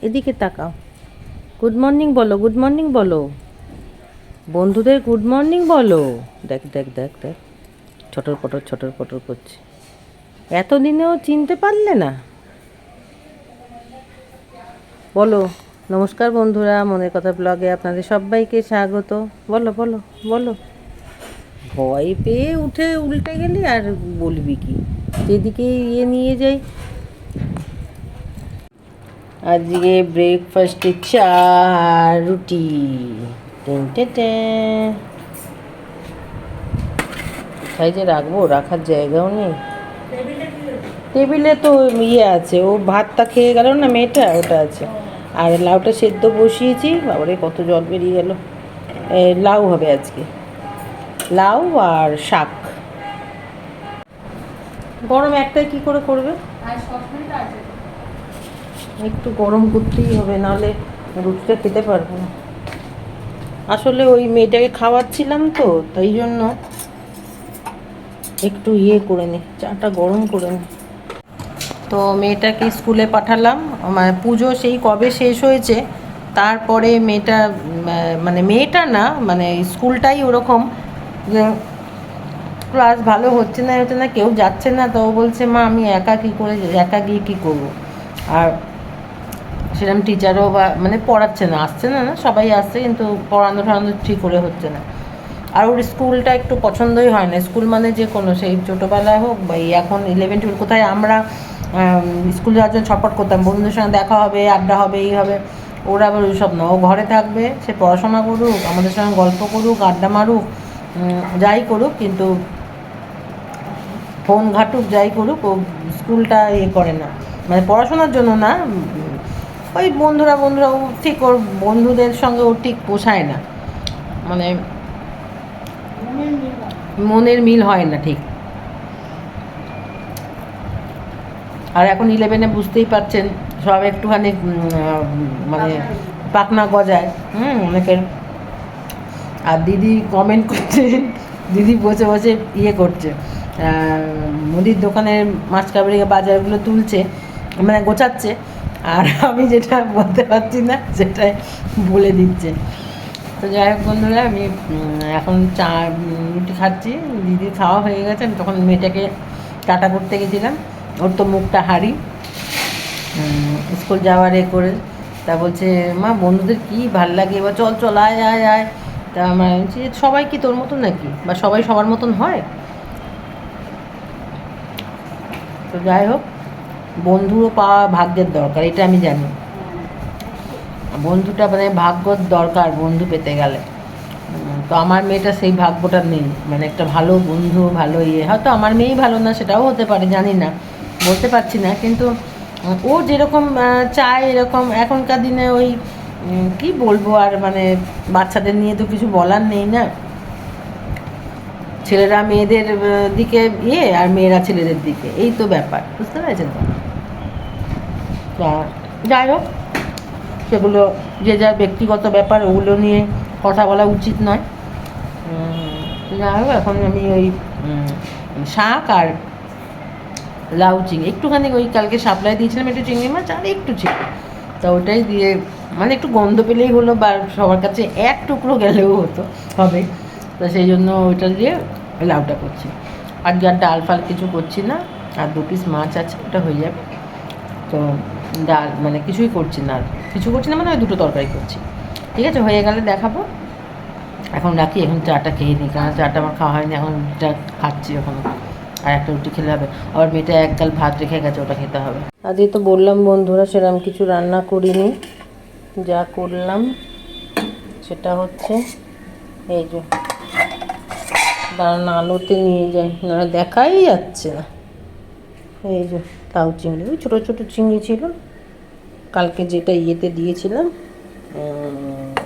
এদিকে তাকাও। Good morning বলো, গুড মর্নিং বলো, বন্ধুদের গুড মর্নিং বলো। দেখ দেখ দেখ দেখ, ছটর পটর করছে। এতদিনেও চিনতে পারলে না? বলো নমস্কার বন্ধুরা, মনের কথা ব্লগে আপনাদের সবাইকে স্বাগত। বলো বলো বলো। ভয় পেয়ে উঠে উল্টে গেলি আর বলবি কি? যেদিকে নিয়ে যাই। আজকে ব্রেকফাস্টে চা আর রুটি। কোথায় যে রাখবো, রাখার জায়গাও নেই। টেবিলে তো ইয়ে আছে, ও ভাতটা খেয়ে গেল না মেয়েটা, ওটা আছে। আর লাউটা সেদ্ধ বসিয়েছি, বাবারে কত জল বেরিয়ে গেল। লাউ হবে আজকে, লাউ আর শাক। গরম একটাই কি করে করবে? একটু গরম করতেই হবে, নাহলে রুটিটা খেতে পারবো না। আসলে ওই মেয়েটাকে খাওয়াচ্ছিলাম তো, তাই জন্য একটু ইয়ে করে নি, চাটা গরম করে নি। তো মেয়েটাকে স্কুলে পাঠালাম, মানে পুজো সেই কবে শেষ হয়েছে। তারপরে মেয়েটা, মানে মেয়েটা না, মানে স্কুলটাই ওরকম যে ক্লাস ভালো হচ্ছে না, কেউ যাচ্ছে না। তো ও বলছে, মা আমি একা কী করে, একা গিয়ে কী করবো। আর সেরকম টিচারও বা মানে পড়াচ্ছে না, আসছে না, সবাই আসছে কিন্তু পড়ানো টড়ানো ঠিক করে হচ্ছে না। আর ওর স্কুলটা একটু পছন্দই হয় না। স্কুল মানে যে কোনো, সেই ছোটোবেলায় হোক বা এখন 11-12, কোথায় আমরা স্কুল যাওয়ার জন্য ছটফট করতাম, বন্ধুদের সঙ্গে দেখা হবে, আড্ডা হবে, এই হবে। ওরা আবার ওই সব না, ও ঘরে থাকবে, সে পড়াশোনা করুক, আমাদের সঙ্গে গল্প করুক, আড্ডা মারুক, যাই করুক, কিন্তু ফোন ঘাটুক, যাই করুক, ও স্কুলটা ইয়ে করে না, মানে পড়াশোনার জন্য না, ওই বন্ধুরা ও ঠিক, ওর বন্ধুদের সঙ্গে ও ঠিক পোষায় না, মানে মনের মিল হয় না ঠিক। আর এখন 11-এ বুঝতেই পারছেন, সব একটুখানি মানে পাকনা গজায় অনেকের। আর দিদি কমেন্ট করছে, দিদি বসে বসে ইয়ে করছে, মুদির দোকানের মাছ কাবাড়ি বাজারগুলো তুলছে, মানে গোছাচ্ছে। আর আমি যেটা বলতে পারছি না সেটাই বলে দিচ্ছে। তো যাই হোক বন্ধুরা, আমি এখন চা রুটি খাচ্ছি, দিদির খাওয়া হয়ে গেছে। আমি তখন মেয়েটাকে টাটা করতে গেছিলাম, ওর তো মুখটা হাঁড়ি, স্কুল যাওয়ার এ করে। তা বলছে, মা বন্ধুদের কী ভাল লাগে, এবার চল চল আয় আয় আয়। তা আমার বলছি, সবাই কি তোর মতন নাকি, বা সবাই সবার মতন হয়? তো যাই হোক, বন্ধুও পাওয়া ভাগ্যের দরকার, এটা আমি জানি। বন্ধুটা মানে ভাগ্যর দরকার বন্ধু পেতে গেলে। তো আমার মেয়েটা সেই ভাগ্যটা নেই, মানে একটা ভালো বন্ধু, ভালো ইয়ে। হয়তো আমার মেয়েই ভালো না, সেটাও হতে পারে, জানি না, বলতে পারছি না। কিন্তু ও যেরকম চায় এরকম এখনকার দিনে, ওই কি বলবো আর, মানে বাচ্চাদের নিয়ে তো কিছু বলার নেই না। ছেলেরা মেয়েদের দিকে ইয়ে, আর মেয়েরা ছেলেদের দিকে, এই তো ব্যাপার, বুঝতে পেরেছেন তো? যাই হোক, সেগুলো যে যার ব্যক্তিগত ব্যাপার, ওগুলো নিয়ে কথা বলা উচিত নয়। যাই হোক, এখন আমি ওই শাক আর লাউ চিংড়ি একটুখানি, ওই কালকে সাপ্লাই দিয়েছিলাম একটু চিংড়ি মাছ আর একটু ছিল, তা ওটাই দিয়ে, মানে একটু গন্ধ পেলেই হলো, বা সবার কাছে এক টুকরো গেলেও হবে। তো সেই জন্য ওইটা দিয়ে লাউটা করছি। আর ডাল ফাল কিছু করছি না, আর 2 পিস মাছ আছে, ওটা হয়ে যাবে। তো ডাল মানে কিছুই করছি না, আর কিছু করছি না, মানে ওই 2টো তরকারি করছি। ঠিক আছে, হয়ে গেলে দেখাবো। এখন রাখি, এখন চাটা খেয়ে নিই, কারণ চাটা আমার খাওয়া হয়নি, এখন চা খাচ্ছি এখন। আর একটা রুটি খেলে হবে, আবার মেয়েটা এক গাল ভাত রেখে গেছে, ওটা খেতে হবে। আজকে তো বললাম বন্ধুরা, সেরকম কিছু রান্না করিনি। যা করলাম সেটা হচ্ছে এই যে, দাঁড়ান আলোতে নিয়ে যাই, না দেখাই যাচ্ছে না। এই যে লাউ চিংড়ি, ওই ছোটো ছোটো চিংড়ি ছিল, কালকে যেটা ইয়েতে দিয়েছিলাম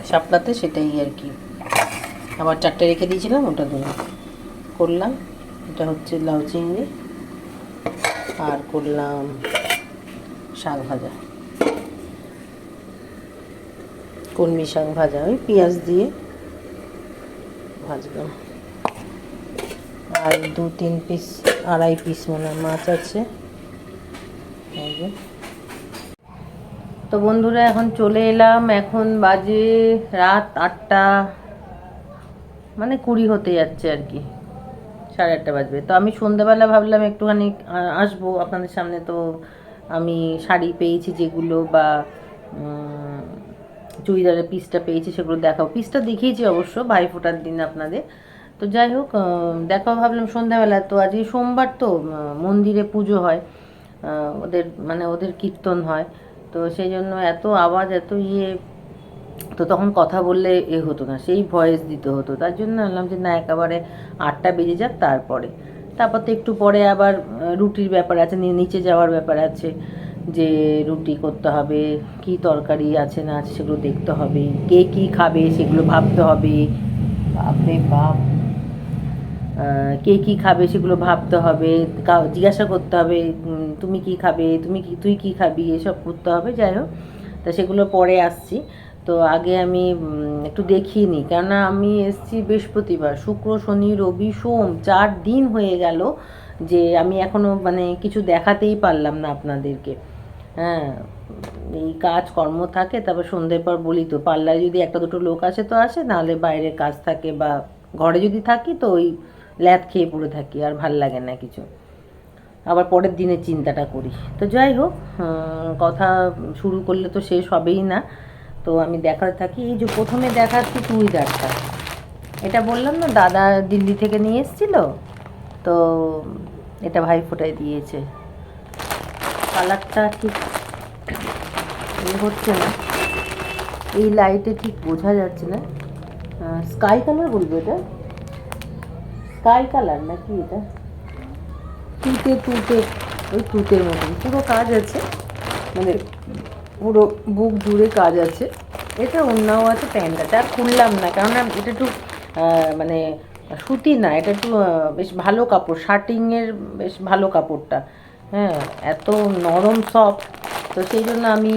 শাপলাতে, সেটাই আর কি, আবার 4টে রেখে দিয়েছিলাম, ওটা দিয়ে করলাম। এটা হচ্ছে লাউ চিংড়ি, আর করলাম শাক ভাজা, কলমি শাক ভাজা, ওই পেঁয়াজ দিয়ে ভাজলাম। আর 2-3 পিস, 2.5 পিস মনে হয় মাছ আছে। তো তো বন্ধুরা এখন চলে এলাম, এখন বাজে রাত 8টা, মানে 20 হতে যাচ্ছে আর কি, 8:30 বাজবে। তো আমি সন্ধ্যাবেলা ভাবলাম একটুখানি আসবো আপনাদের সামনে। তো আমি শাড়ি পেয়েছি যেগুলো, বা চুড়িদারের পিসটা পেয়েছি, সেগুলো দেখাও। পিসটা দেখিয়েছি অবশ্য ভাইফোঁটার দিন আপনাদের। তো যাই হোক, দেখাও ভাবলাম সন্ধ্যাবেলা। তো আজকে সোমবার, তো মন্দিরে পুজো হয়, ওদের মানে ওদের কীর্তন হয়। তো সেই জন্য এত আওয়াজ, এত ইয়ে, তো তখন কথা বললে হতো না, সেই ভয়েস দিতে হতো। তার জন্য বললাম যে না, একেবারে 8টা বেজে যাক, তারপর তো একটু পরে আবার রুটির ব্যাপার আছে, নিচে যাওয়ার ব্যাপার আছে, যে রুটি করতে হবে, কি তরকারি আছে না আছে সেগুলো দেখতে হবে, কে কী খাবে সেগুলো ভাবতে হবে। বাপরে বাপ, কে কী খাবে সেগুলো ভাবতে হবে, জিজ্ঞাসা করতে হবে তুমি কি খাবে, তুই কি খাবি, এসব করতে হবে। যাই হোক, তা সেগুলো পরে আসছি। তো আগে আমি একটু দেখিয়ে নিই, কেননা আমি এসেছি বৃহস্পতিবার, শুক্র শনি রবি সোম, 4 দিন হয়ে গেল যে আমি এখনও মানে কিছু দেখাতেই পারলাম না আপনাদেরকে। হ্যাঁ, এই কাজ কর্ম থাকে, তারপর সন্ধ্যের পর বলি তো, পার্লারে যদি একটা দুটো লোক আসে তো আসে, নাহলে বাইরের কাজ থাকে, বা ঘরে যদি থাকি তো ওই ল্যাদ খেয়ে পড়ে থাকি, আর ভাল লাগে না কিছু, আবার পরের দিনে চিন্তাটা করি। তো যাই হোক, কথা শুরু করলে তো শেষ হবেই না। তো আমি দেখাতে থাকি। এই যে প্রথমে দেখাচ্ছি চুড়িদারটা, এটা বললাম না দাদা দিল্লি থেকে নিয়ে এসেছিলো, তো এটা ভাইফোঁটায় দিয়েছে। কালারটা ঠিক হচ্ছে না, এই লাইটে ঠিক বোঝা যাচ্ছে না। স্কাই কালার বলবো, এটা স্কাই কালার নাকি, এটা তুতে, ওই তুতের মতন পুরো কাজ আছে, মানে পুরো বুক জুড়ে কাজ আছে। এটা অন্যও আছে, প্যান্টটা আর খুললাম না, কেননা এটা একটু মানে সুতি না, এটা একটু বেশ ভালো কাপড়, শার্টিংয়ের বেশ ভালো কাপড়টা, হ্যাঁ, এত নরম সফট। তো সেই জন্য আমি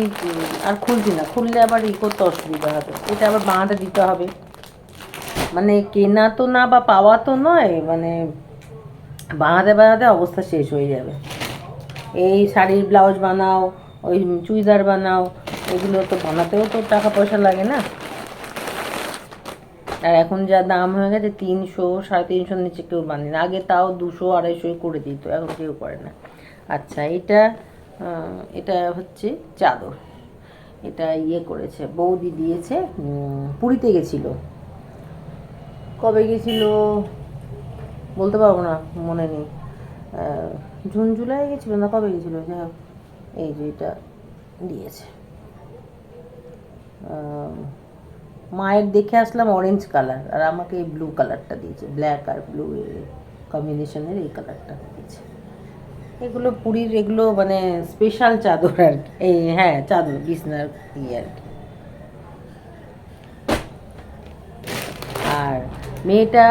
আর খুলছি না, খুললে আবার করতে অসুবিধা হবে, এটা আবার বাঁধা দিতে হবে। মানে কেনা তো না বা পাওয়া তো নয়, মানে বানাতে অবস্থা শেষ হয়ে যাবে। এই শাড়ির ব্লাউজ বানাও, ওই চুড়িদার বানাও, এগুলো তো বানাতেও তো টাকা পয়সা লাগে না। আর এখন যা দাম হয়ে গেছে, 300 350 নিচে কেউ বানিয়ে না। আগে তাও 200 250 করে দিত, এখন কেউ করে না। আচ্ছা, এটা হচ্ছে চাদর, এটা ইয়ে করেছে বৌদি দিয়েছে, পুরীতে গেছিলো। কবে গেছিল বলতে পারবো না, মনে নেই, জুন জুলাই গেছিলো না কবে গেছিলো, যাই হোক এই যে এটা দিয়েছে। মায়ের দেখে আসলাম অরেঞ্জ কালার, আর আমাকে এই ব্লু কালারটা দিয়েছে, ব্ল্যাক আর ব্লু কম্বিনেশনের এই কালারটা দিয়েছে। এগুলো পুরীর, এগুলো মানে স্পেশাল চাদর আর কি, এই হ্যাঁ চাদর বিছনার ইয়ে আর কি। আর মেয়েটা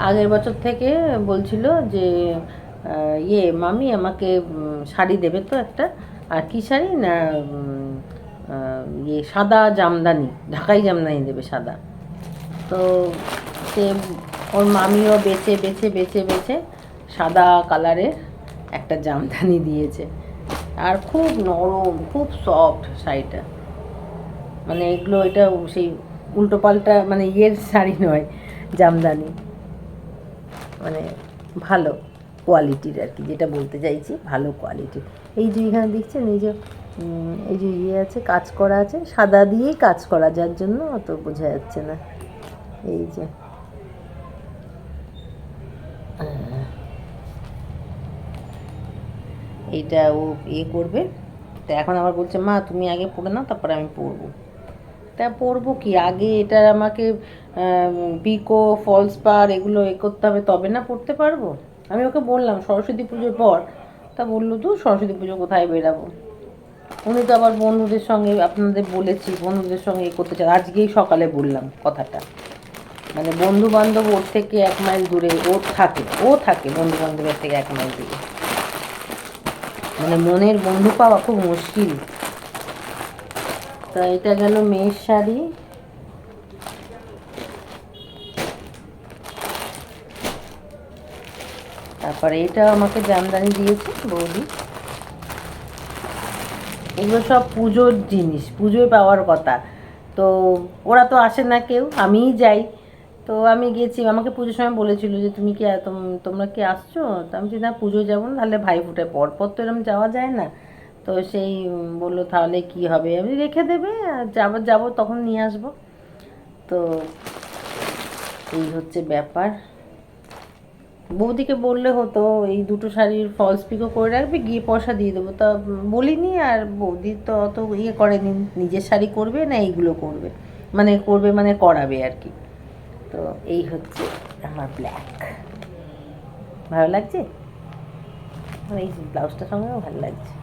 আগের বছর থেকে বলছিল যে মামি আমাকে শাড়ি দেবে তো একটা, আর কি শাড়ি না, সাদা জামদানি, ঢাকাই জামদানি দেবে সাদা। তো সে ওর মামিও বেছে বেছে বেছে বেছে সাদা কালারের একটা জামদানি দিয়েছে, আর খুব নরম, খুব সফট শাড়িটা। মানে এগুলো, এটা সেই উল্টো পাল্টা মানে ইয়ের শাড়ি নয়, জামদানি, মানে ভালো কোয়ালিটির আর কি, যেটা বলতে চাইছি ভালো কোয়ালিটির। এই যে এখানে দেখছেন, এই যে ইয়ে আছে, কাজ করা আছে, সাদা দিয়েই কাজ করা, যার জন্য অত বোঝা যাচ্ছে না। এই যে এইটা ও ইয়ে করবে। তো এখন আবার বলছে মা তুমি আগে পড়ে নাও, তারপরে আমি পড়বো। তা পড়বো কি, আগে এটার আমাকে পিকো ফলস পার এগুলো করতে হবে, তবে না পড়তে পারবো। আমি ওকে বললাম সরস্বতী পুজোর পর, তা বললো তো সরস্বতী পুজো কোথায় বেরাবো। উনি তো আবার বন্ধুদের সঙ্গে, আপনাদের বলেছি বন্ধুদের সঙ্গে করতে চান, আজকেই সকালে বললাম কথাটা। মানে বন্ধু বান্ধব ওর থেকে 1 মাইল দূরে ও থাকে বন্ধু বান্ধবের থেকে 1 মাইল দূরে, মানে মনের বন্ধু পাওয়া খুব মুশকিল। তা এটা গেল মেয়ের শাড়ি। তারপরে এটা আমাকে জামদানি দিয়েছে বৌদি, এগুলো সব পুজোর জিনিস, পুজোয় পাওয়ার কথা। তো ওরা তো আসে না কেউ, আমিই যাই। তো আমি গেছি, আমাকে পুজোর সময় বলেছিল যে তুমি কি তোমরা কি আসছো? তো আমি না পুজো যাবো না, তাহলে ভাইফোঁটায় পর পর তো এরকম যাওয়া যায় না। তো সেই বললো তাহলে কি হবে, আমি রেখে দেবে, আর যাবো তখন নিয়ে আসবো। তো এই হচ্ছে ব্যাপার। বৌদিকে বললে হতো এই দুটো শাড়ির ফলস পিকও করে রাখবে, গিয়ে পয়সা দিয়ে দেবো। তা বলিনি, আর বৌদি তো অত ইয়ে করেনি, নিজের শাড়ি করবে না এইগুলো করবে, মানে করবে মানে করাবে আর কি। তো এই হচ্ছে আমার ব্ল্যাক। ভালো লাগছে, এই ব্লাউজটার সঙ্গেও ভালো লাগছে।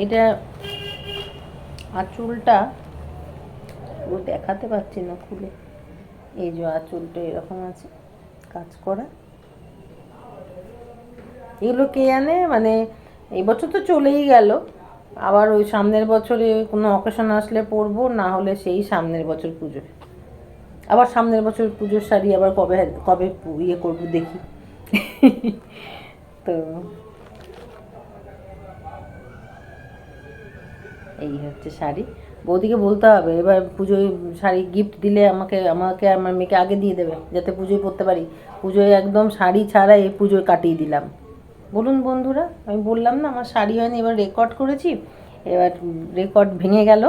এটা আঁচলটা ও দেখাতে পারছি না খুলে, এই যে আঁচলটা এরকম আছে কাজ করা। এগুলো কে জানে, মানে এই বছর তো চলেই গেল, আবার ওই সামনের বছরে কোনো অকেশন আসলে পরবো, না হলে সেই সামনের বছর পুজো। আবার সামনের বছর পুজোর শাড়ি আবার কবে কবে ইয়ে করবো দেখি। তো এই হচ্ছে শাড়ি। বৌদিকে বলতে হবে এবার পুজোয় শাড়ি গিফট দিলে আমাকে আমাকে আমার মেয়েকে আগে দিয়ে দেবে, যাতে পুজোয় পরতে পারি। পুজোয় একদম শাড়ি ছাড়া এই পুজোয় কাটিয়ে দিলাম। বলুন বন্ধুরা, আমি বললাম না আমার শাড়ি হয়নি, এবার রেকর্ড করেছি, এবার রেকর্ড ভেঙে গেল,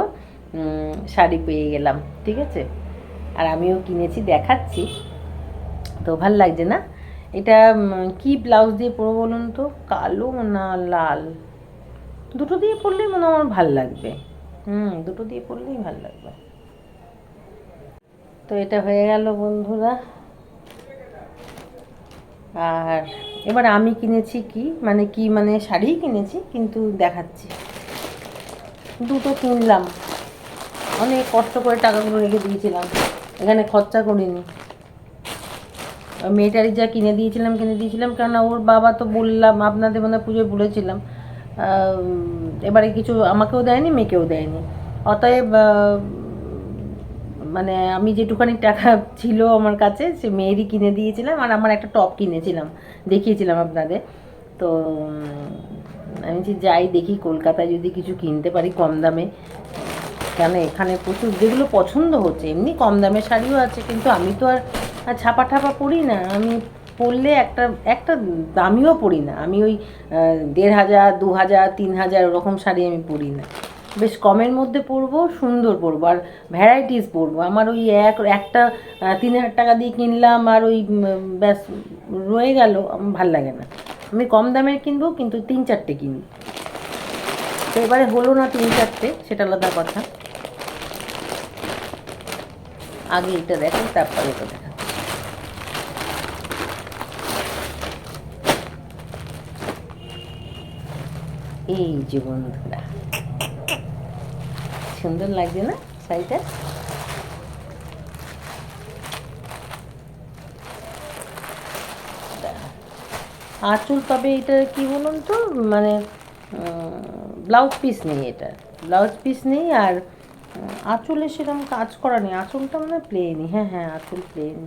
শাড়ি পেয়ে গেলাম, ঠিক আছে। আর আমিও কিনেছি, দেখাচ্ছি। তো ভাল লাগছে না? এটা কি ব্লাউজ দিয়ে পরবো বলুন তো, কালো না লাল? দুটো দিয়ে পরলেই মনে হয় আমার ভাল লাগবে। দুটো দিয়ে পরলেই ভাল লাগবে। তো এটা হয়ে গেল বন্ধুরা। আর এবার আমি কিনেছি কি মানে শাড়িই কিনেছি, কিন্তু দেখাচ্ছি। দুটো কিনলাম, অনেক কষ্ট করে টাকাগুলো রেখে দিয়েছিলাম, এখানে খরচা করিনি। মেয়েটারই যা কিনে দিয়েছিলাম, কেননা ওর বাবা তো বললাম আপনাদের মনে পুজোয় বলেছিলাম, এবারে কিছু আমাকেও দেয়নি, মেয়েকেও দেয়নি। অতএব মানে আমি যেটুখানি টাকা ছিল আমার কাছে, সে মেয়েরই কিনে দিয়েছিলাম, আর আমার একটা টপ কিনেছিলাম, দেখিয়েছিলাম আপনাদের। তো আমি যাই দেখি কলকাতায় যদি কিছু কিনতে পারি কম দামে, কেন এখানে প্রচুর যেগুলো পছন্দ হচ্ছে, এমনি কম দামের শাড়িও আছে, কিন্তু আমি তো আর ছাপা ঠাপা পরি না। আমি পরলে একটা একটা দামিও পরি না, আমি ওই 1500, 2000, 3000 ওরকম শাড়ি আমি পরি না। বেশ কমের মধ্যে পরবো, সুন্দর পরবো, আর ভ্যারাইটিস পরবো। আমার ওই একটা 3000 টাকা দিয়ে কিনলাম আর ওই ব্যাস রয়ে গেল, ভাল লাগে না। আমি কম দামের কিনবো, কিন্তু 3-4টে কিনবো। তো এবারে হলো না 3-4টে, সেটা আলাদা কথা। আগে এটা দেখো, তারপরে এটা দেখা। এই যে বন্ধুরা, সুন্দর লাগছে না শাড়িটা? আঁচল, তবে এটা কি বলুন তো, মানে ব্লাউজ পিস নেই, এটা ব্লাউজ পিস নেই, আর আঁচলে সেরকম কাজ করা নেই, আঁচলটা মানে প্লেনই। হ্যাঁ আঁচল প্লেন।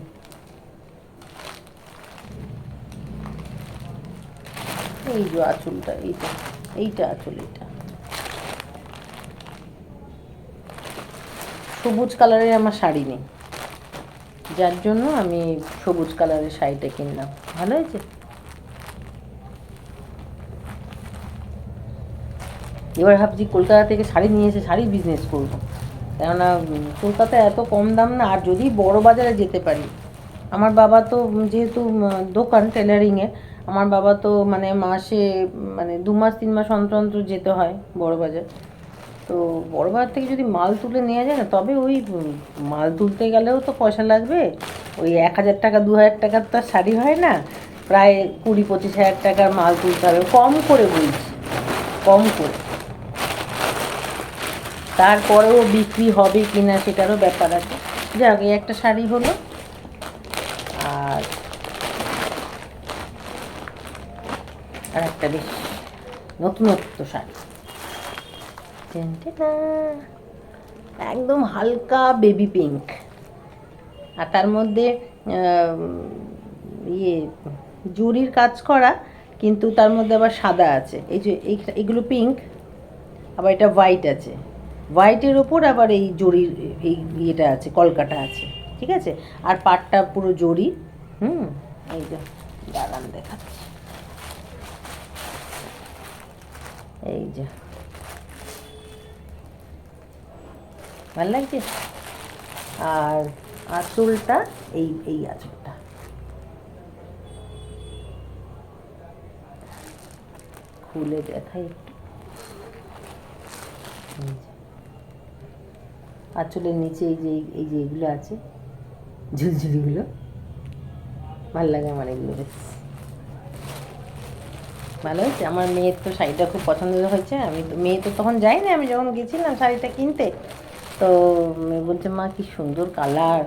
এই যে আঁচলটা, এইটা আঁচল, এইটা সবুজ কালারের আমার শাড়ি নেই, যার জন্য আমি সবুজ কালারের শাড়িটা কিনলাম। ভালো হয়েছে। এবার ভাবছি কলকাতা থেকে শাড়ি নিয়ে এসে শাড়ি বিজনেস করবো, কেননা কলকাতায় এত কম দাম না। আর যদি বড় বাজারে যেতে পারি, আমার বাবা তো যেহেতু দোকান টেলারিংয়ের, আমার বাবা তো মানে মাসে মানে 2 মাস 3 মাস অন্তর অন্তর যেতে হয় বড় বাজার। তো বড় বাজার থেকে যদি মাল তুলে নেওয়া যায় না, তবে ওই মাল তুলতে গেলেও তো পয়সা লাগবে। ওই 1000 টাকা 2000 টাকার তো আর শাড়ি হয় না, প্রায় 20-25 হাজার টাকার মাল তুলতে হবে, কম করে বলছি, কম করে। তারপরেও বিক্রি হবে কি না সেটারও ব্যাপার আছে। যাক, এই একটা শাড়ি হলো। আর আর একটা বেশ নতুনত্ব শাড়ি, একদম হালকা বেবি পিঙ্ক, আর তার মধ্যে ইয়ে জরির কাজ করা, কিন্তু তার মধ্যে আবার সাদা আছে, এই যে এইগুলো পিঙ্ক, আবার এটা হোয়াইট আছে, হোয়াইটের ওপর আবার এই জরির এই ইয়েটা আছে, কলকাটা আছে, ঠিক আছে। আর পাটটা পুরো জরি। এই যে দাঁড়ান দেখাচ্ছি, এই যে ভালো লাগছে। আর আঁচলটা এই আঁচলটা খুলে দেখাই একটু। আঁচলের নিচে এই যে এগুলো আছে ঝুলঝুলিগুলো, ভাল লাগে আমার এগুলো বেশ ভালো হয়েছে। আমার মেয়ের তো শাড়িটা খুব পছন্দ হয়েছে। আমি তো মেয়ে তো তখন যাই না, আমি যখন গেছিলাম শাড়িটা কিনতে, তো বলছে মা কি সুন্দর কালার,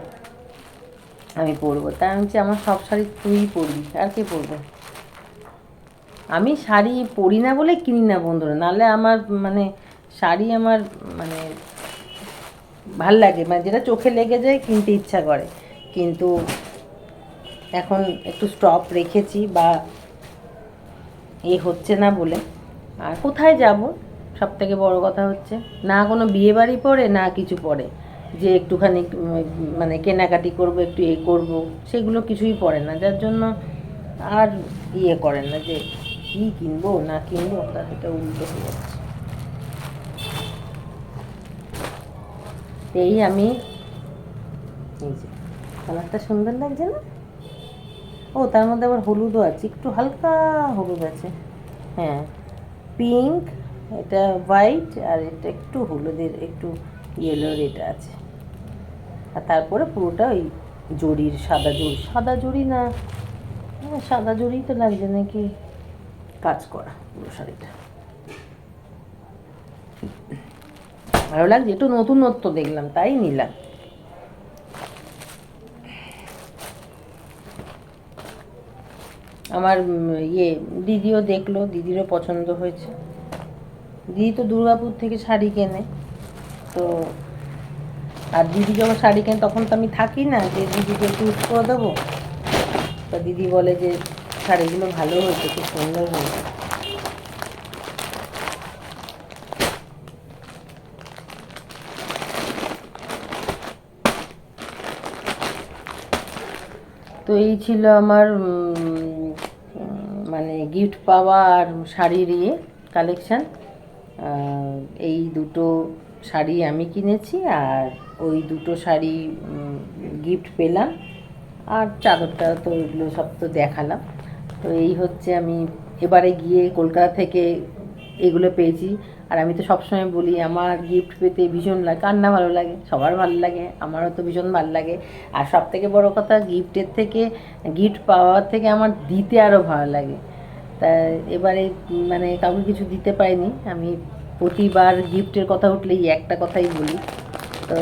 আমি পরবো। তাই আমি বলছি আমার সব শাড়ি তুই পরবি, আর কে পরবে। আমি শাড়ি পরি না বলে কিনি না বন্ধুরা, নাহলে আমার মানে শাড়ি আমার মানে ভাল লাগে, মানে যেটা চোখে লেগে যায় কিনতে ইচ্ছা করে। কিন্তু এখন একটু স্টপ রেখেছি, বা হচ্ছে না বলে। আর কোথায় যাব, সব থেকে বড় কথা হচ্ছে না কোনো বিয়ে বাড়ি পড়ে না কিছু পড়ে যে একটুখানি মানে কেনাকাটি করব, একটু করব, সেগুলো কিছুই পড়ে না, যার জন্য আর করেন না যে কী কিনবো না কিনবো, তার এটা উল্টো হয়ে যাচ্ছে। এই আমি এই যে কালারটা সুন্দর লাগছে না? ও তার মধ্যে আবার হলুদও আছে, একটু হালকা হলুদ আছে, হ্যাঁ পিঙ্ক, এটা হোয়াইট, আর এটা একটু হলুদের একটু ইয়েলোর এটা আছে। আর তারপরে পুরোটা ওই জরির সাদা জরি না, সাদা জরি তো লাগছে নাকি কাজ করা পুরো শাড়িটা। ভালো লাগছে, একটু নতুনত্ব দেখলাম তাই নিলাম। আমার দিদিও দেখলো, দিদিরও পছন্দ হয়েছে। দিদি তো দুর্গাপুর থেকে শাড়ি কেনে, তো আর দিদি যখন শাড়ি কেনে তখন তো আমি থাকি না যে দিদিকে চুজ করে দেবো। তো দিদি বলে যে শাড়িগুলো ভালো হয়েছে, খুব সুন্দর হয়েছে। তো এই ছিল আমার মানে গিফট পাওয়া আর শাড়ির কালেকশান। এই দুটো শাড়ি আমি কিনেছি, আর ওই দুটো শাড়ি গিফট পেলাম, আর চাদরটা তো এগুলো সব তো দেখালাম। তো এই হচ্ছে আমি এবারে গিয়ে কলকাতা থেকে এগুলো পেয়েছি। আর আমি তো সবসময় বলি আমার গিফট পেতে ভীষণ লাগে, কার না ভালো লাগে, সবার ভালো লাগে, আমারও তো ভীষণ ভালো লাগে। আর সব থেকে বড়ো কথা, গিফটের থেকে গিফট পাওয়ার থেকে আমার দিতে আরও ভালো লাগে। তা এবারে মানে কাউকে কিছু দিতে পারিনি। আমি প্রতিবার গিফটের কথা উঠলেই একটা কথাই বলি, তো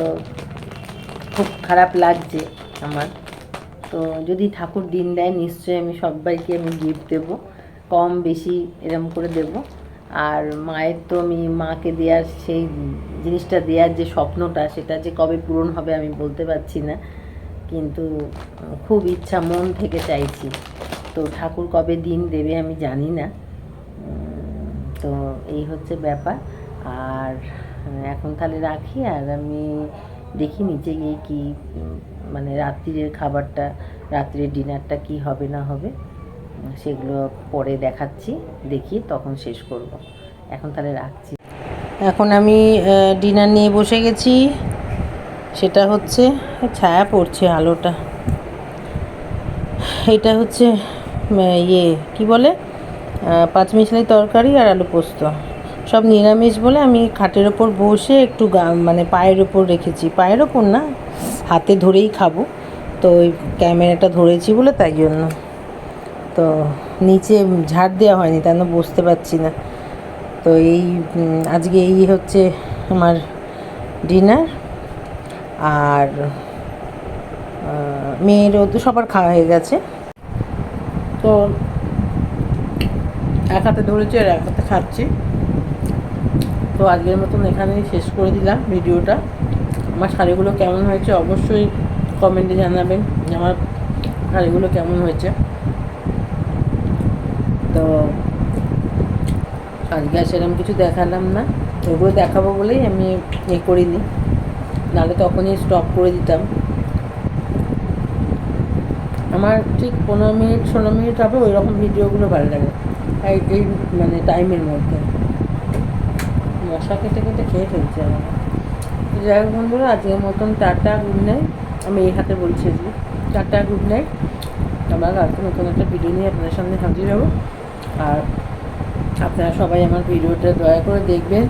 খুব খারাপ লাগছে আমার। তো যদি ঠাকুর দিন দেয় নিশ্চয়ই আমি সবাইকে আমি গিফট দেবো, কম বেশি এরম করে দেব। আর মায়ের তো আমি মাকে দেওয়ার সেই জিনিসটা দেওয়ার যে স্বপ্নটা, সেটা যে কবে পূরণ হবে আমি বলতে পারছি না, কিন্তু খুব ইচ্ছা, মন থেকে চাইছি। তো ঠাকুর কবে দিন দেবে আমি জানি না। তো এই হচ্ছে ব্যাপার। আর এখন তাহলে রাখি, আর আমি দেখি নিচে গিয়ে কী মানে রাত্রিরের খাবারটা, রাত্রির ডিনারটা কি হবে না হবে সেগুলো পরে দেখাচ্ছি, দেখি তখন শেষ করব। এখন তাহলে রাখছি। এখন আমি ডিনার নিয়ে বসে গেছি। সেটা হচ্ছে, ছায়া পড়ছে আলোটা, এটা হচ্ছে কি বলে পাঁচমিশালি তরকারি আর আলু পোস্ত, সব নিরামিষ বলে আমি খাটের ওপর বসে একটু মানে পায়ের ওপর রেখেছি, পায়ের ওপর না হাতে ধরেই খাবো, তো ওই ক্যামেরাটা ধরেছি বলে তাই জন্য। তো নিচে ঝাড় দেওয়া হয়নি, তাই জন্য বসতে পারছি না। তো এই আজকে এই হচ্ছে আমার ডিনার। আর মেয়েরও তো সবার খাওয়া হয়ে গেছে, তো এক হাতে ধরেছি আর এক হাতে খাচ্ছি। তো আজকের মতন এখানেই শেষ করে দিলাম ভিডিওটা। আমার শাড়িগুলো কেমন হয়েছে অবশ্যই কমেন্টে জানাবেন, আমার শাড়িগুলো কেমন হয়েছে। তো তো আজকে আর সেরকম কিছু দেখালাম না, ওগুলো দেখাবো বলেই আমি করিনি, নাহলে তখনই স্টপ করে দিতাম। আমার ঠিক 15 মিনিট 16 মিনিট হবে ওই রকম ভিডিওগুলো ভালো লাগে, এই মানে টাইমের মধ্যে। মশা কেটে কেটে খেয়ে ফেলছে আমার। যাই হোক বন্ধুরা, আজকের মতন টাটা, গুড নাইট। আমি এই হাতে বলছি যে টাটা, গুড নাইট। আবার কালকে নতুন একটা ভিডিও নিয়ে আপনাদের সামনে হাজির হবো। আর আপনারা সবাই আমার ভিডিওটা দয়া করে দেখবেন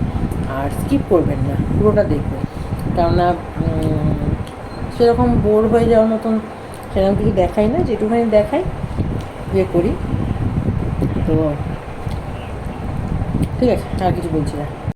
আর স্কিপ করবেন না, পুরোটা দেখবেন। কেননা সেরকম বোর হয়ে যাওয়ার মতন সেরকম কিছু দেখাই না, যেটুখানি দেখাই করি। তো ঠিক আছে, আর কিছু বলছি না।